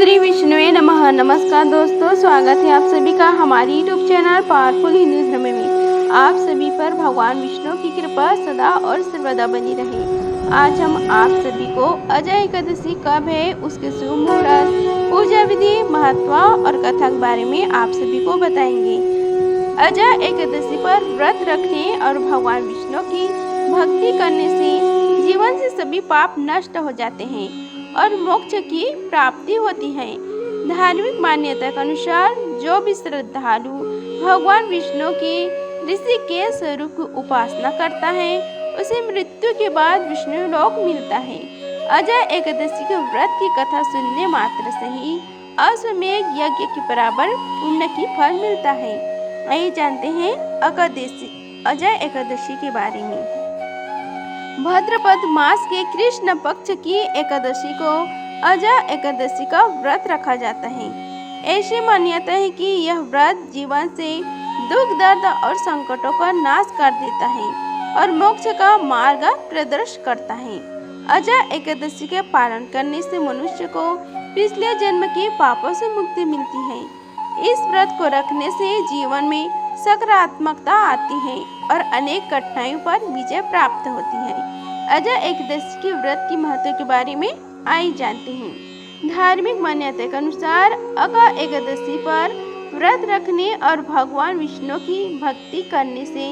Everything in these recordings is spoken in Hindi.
श्री विष्णुवे नमः। नमस्कार दोस्तों, स्वागत है आप सभी का हमारी यूट्यूब चैनल पावरफुल हिंदू धर्म में। आप सभी पर भगवान विष्णु की कृपा सदा और सर्वदा बनी रहे। आज हम आप सभी को अजय एकादशी कब है, उसके शुभ मुहूर्त, पूजा विधि, महत्व और कथा के बारे में आप सभी को बताएंगे। अजय एकादशी पर व्रत रखने और भगवान विष्णु की भक्ति करने से जीवन से सभी पाप नष्ट हो जाते हैं और मोक्ष की प्राप्ति होती है। धार्मिक मान्यता के अनुसार जो भी श्रद्धालु भगवान विष्णु के ऋषि के स्वरूप की उपासना करता है, उसे मृत्यु के बाद विष्णु लोक मिलता है। अजय एकादशी के व्रत की कथा सुनने मात्र से ही अश्वमेध यज्ञ के बराबर पुण्य की फल मिलता है। आइए जानते हैं अजय एकादशी के बारे में। भाद्रपद मास के कृष्ण पक्ष की एकादशी को अजय एकादशी का व्रत रखा जाता है। ऐसी मान्यता है कि यह व्रत जीवन से दुख, दर्द और संकटों का नाश कर देता है और मोक्ष का मार्ग प्रदर्शित करता है। अजय एकादशी के पालन करने से मनुष्य को पिछले जन्म के पापों से मुक्ति मिलती है। इस व्रत को रखने से जीवन में सकारात्मकता आती है और अनेक कठिनाइयों पर विजय प्राप्त होती है। अजय एकादशी के व्रत की महत्व के बारे में आइए जानते हैं। धार्मिक मान्यता के अनुसार अजय एकादशी पर व्रत रखने और भगवान विष्णु की भक्ति करने से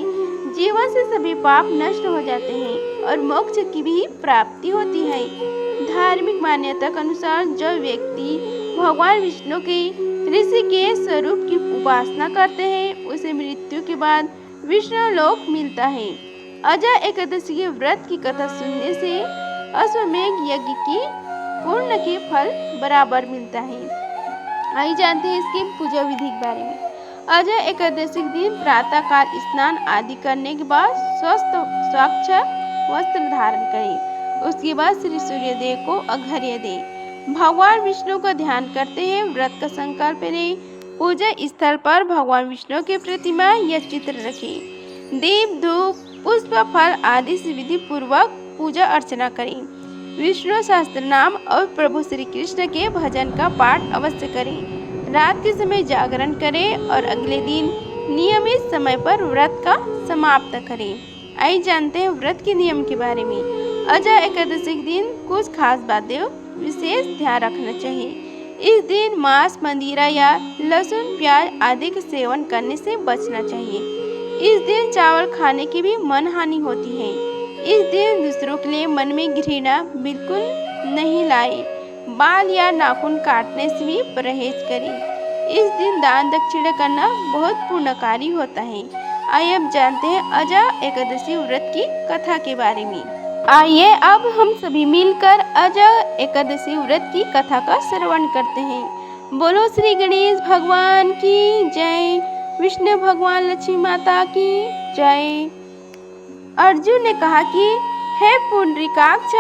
जीवन से सभी पाप नष्ट हो जाते हैं और मोक्ष की भी प्राप्ति होती है। धार्मिक मान्यता के अनुसार जो व्यक्ति भगवान विष्णु के ऋषि के स्वरूप की उपासना करते हैं, उसे मृत्यु के बाद विष्णु लोक मिलता है। अजय एकादशी के व्रत की कथा सुनने से अश्वमेध यज्ञ की पूर्ण के फल बराबर मिलता है। आइए जानते हैं इसकी पूजा विधि के बारे में। अजय एकादशी के दिन प्रातः काल स्नान आदि करने के बाद स्वच्छ वस्त्र धारण करें। उसके बाद श्री सूर्यदेव को अर्घ्य दें। भगवान विष्णु का ध्यान करते हैं व्रत का संकल्प लें। पूजा स्थल पर भगवान विष्णु की प्रतिमा या चित्र रखें। दीप, धूप, पुष्प, फल आदि से विधि पूर्वक पूजा अर्चना करें। विष्णु सहस्त्र नाम और प्रभु श्री कृष्ण के भजन का पाठ अवश्य करें। रात के समय जागरण करें और अगले दिन नियमित समय पर व्रत का समाप्त करें। आइए जानते हैं व्रत के नियम के बारे में। अजय एकादशी के दिन कुछ खास बातें विशेष ध्यान रखना चाहिए। इस दिन मांस, मदिरा या लहसुन, प्याज आदि का सेवन करने से बचना चाहिए। इस दिन चावल खाने की भी मनहानि होती है। इस दिन दूसरों के लिए मन में घृणा बिल्कुल नहीं लाए। बाल या नाखून काटने से भी परहेज करें। इस दिन दान दक्षिणा करना बहुत पुण्यकारी होता है। आइए अब जानते हैं अजय एकादशी व्रत की कथा के बारे में। आइए अब हम सभी मिलकर अजय एकादशी व्रत की कथा का श्रवण करते हैं। बोलो श्री गणेश भगवान की जय, विष्णु भगवान, लक्ष्मी माता की जय। अर्जुन ने कहा कि हे पुंडरीकाक्ष,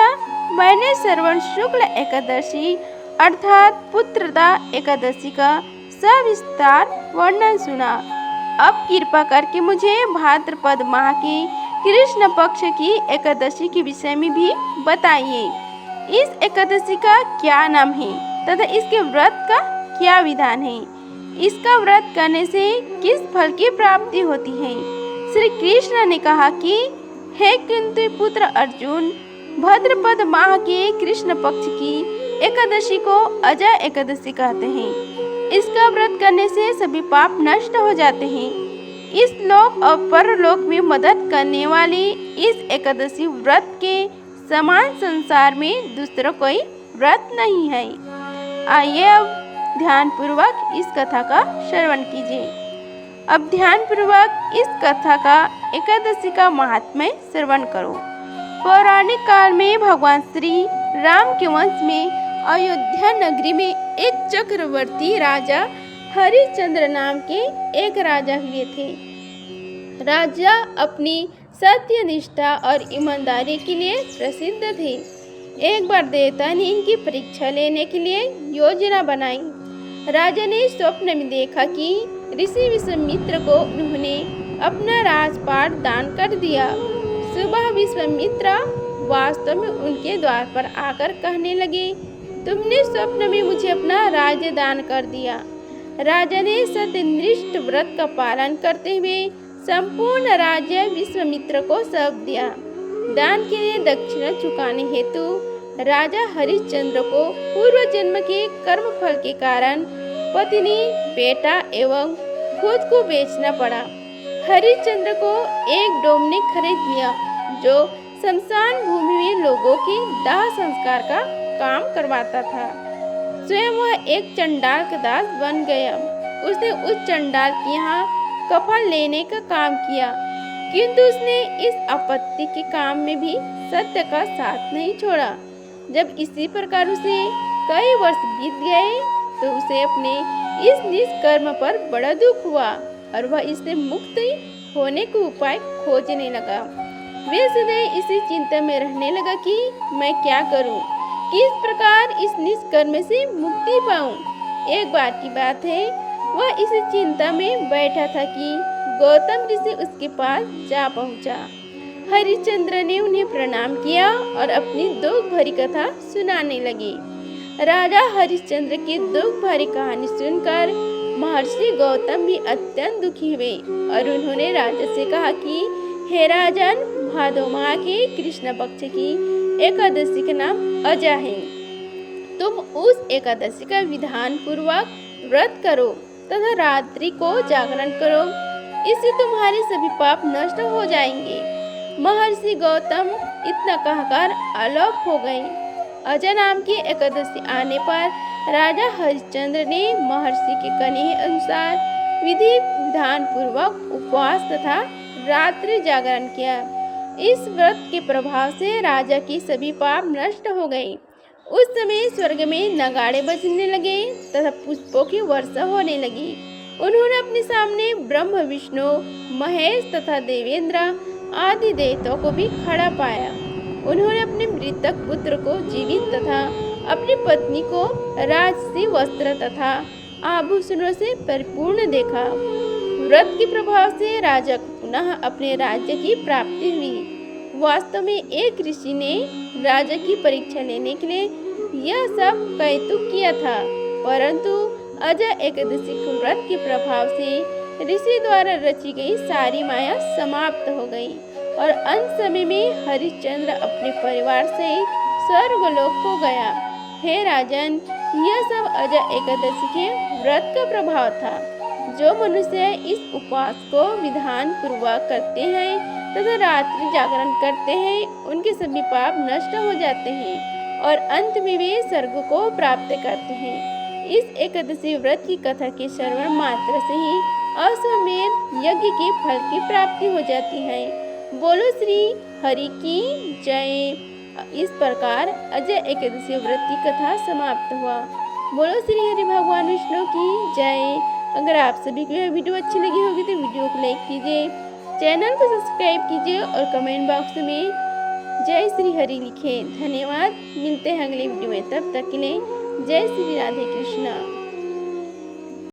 मैंने श्रवण शुक्ल एकादशी अर्थात पुत्रदा एकादशी का सविस्तार वर्णन सुना। अब कृपा करके मुझे भाद्रपद माह के कृष्ण पक्ष की एकादशी के विषय में भी बताइए। इस एकादशी का क्या नाम है तथा इसके व्रत का क्या विधान है? इसका व्रत करने से किस फल की प्राप्ति होती है? श्री कृष्ण ने कहा कि हे कुंती पुत्र अर्जुन, भाद्रपद माह के कृष्ण पक्ष की एकादशी को अजय एकादशी कहते हैं। इसका व्रत करने से सभी पाप नष्ट हो जाते हैं। इस लोक और परलोक में मदद करने वाली इस एकादशी व्रत के समान संसार में दूसरा कोई व्रत नहीं है। आइए अब ध्यान पूर्वक इस कथा का श्रवण कीजिए। अब ध्यान पूर्वक इस कथा का एकादशी का महात्म्य श्रवण करो। पौराणिक काल में भगवान श्री राम के वंश में अयोध्या नगरी में एक चक्रवर्ती राजा हरिश्चंद्र नाम के एक राजा हुए थे। राजा अपनी सत्यनिष्ठा और ईमानदारी के लिए प्रसिद्ध थे। एक बार देवता ने इनकी परीक्षा लेने के लिए योजना बनाई। राजा ने स्वप्न में देखा कि ऋषि विश्वामित्र को उन्होंने अपना राजपाट दान कर दिया। सुबह विश्वामित्र वास्तव में उनके द्वार पर आकर कहने लगे, तुमने स्वप्न में मुझे अपना राज्य दान कर दिया। राजा ने सत्यनिष्ठ व्रत का पालन करते हुए संपूर्ण राज्य विश्वामित्र को सौंप दिया। दान के लिए दक्षिणा चुकाने हेतु राजा हरिश्चंद्र को पूर्व जन्म के कर्म फल के कारण पत्नी, बेटा एवं खुद को बेचना पड़ा। हरिश्चंद्र को एक डोम खरीद लिया जो शमशान भूमि में लोगों के दाह संस्कार का काम करवाता था। स्वयं वह एक चंडाल का दास बन गया। उसने उस चंडाल के यहाँ कफन लेने का काम किया, किंतु उसने इस आपत्ति के काम में भी सत्य का साथ नहीं छोड़ा। जब इसी प्रकार उसे कई वर्ष बीत गए तो उसे अपने इस निष्कर्म पर बड़ा दुख हुआ और वह इससे मुक्त होने को उपाय खोजने लगा। वे सदैव इसी चिंता में रहने लगा कि मैं क्या करूं, किस प्रकार इस निष्कर्म से मुक्ति पाऊं। एक बार की बात है, वह इसी चिंता में बैठा था कि गौतम ऋषि उसके पास जा पहुंचा। हरिश्चंद्र ने उन्हें प्रणाम किया और अपनी दुख भरी कथा सुनाने लगे। राजा हरिश्चंद्र की दुख भरी कहानी सुनकर महर्षि गौतम भी अत्यंत दुखी हुए और उन्होंने राजा से कहा कि हे राजन, भादो माह के कृष्ण पक्ष की एकादशी का नाम अजा है। तुम उस एकादशी का विधान पूर्वक व्रत करो तथा रात्रि को जागरण करो, इससे तुम्हारे सभी पाप नष्ट हो जाएंगे। महर्षि गौतम इतना कहकर आलोक हो गए। अजा नाम की एकादशी आने पर राजा हरिश्चंद्र ने महर्षि के कहे अनुसार विधि विधान पूर्वक उपवास तथा रात्रि जागरण किया। इस व्रत के प्रभाव से राजा की सभी पाप नष्ट हो गए। उस समय स्वर्ग में नगाड़े बजने लगे तथा पुष्पों की वर्षा होने लगी। उन्होंने अपने सामने ब्रह्म, विष्णु, महेश तथा देवेंद्र आदि देवताओं को भी खड़ा पाया। उन्होंने अपने मृतक पुत्र को जीवित तथा अपनी पत्नी को राजसी वस्त्र तथा आभूषणों से परिपूर्ण देखा। व्रत के प्रभाव से राजा को पुनः अपने राज्य की प्राप्ति हुई। वास्तव में एक ऋषि ने राजा की परीक्षा लेने के लिए यह सब कैतुक किया था, परंतु अजा एकादशी के व्रत के प्रभाव से ऋषि द्वारा रची गई सारी माया समाप्त हो गई और अंत समय में हरिश्चंद्र अपने परिवार से स्वर्गलोक को गया। हे राजन, यह सब अजा एकादशी के व्रत का प्रभाव था। जो मनुष्य इस उपवास को विधान पूर्वक करते हैं तथा रात्रि जागरण करते हैं, उनके सभी पाप नष्ट हो जाते हैं और अंत में वे स्वर्ग को प्राप्त करते हैं। इस एकादशी व्रत की कथा के श्रवण मात्र से ही अश्वमेध यज्ञ के फल की प्राप्ति हो जाती है। बोलो श्री हरि की जय। इस प्रकार अजा एकादशी व्रत की कथा समाप्त हुआ। बोलो श्री हरि भगवान विष्णु की जय। अगर आप सभी को यह वीडियो अच्छी लगी होगी तो वीडियो को लाइक कीजिए, चैनल को सब्सक्राइब कीजिए और कमेंट बॉक्स में जय श्री हरि लिखें। धन्यवाद। मिलते हैं अगले वीडियो में, तब तक के लिए जय श्री राधे कृष्णा।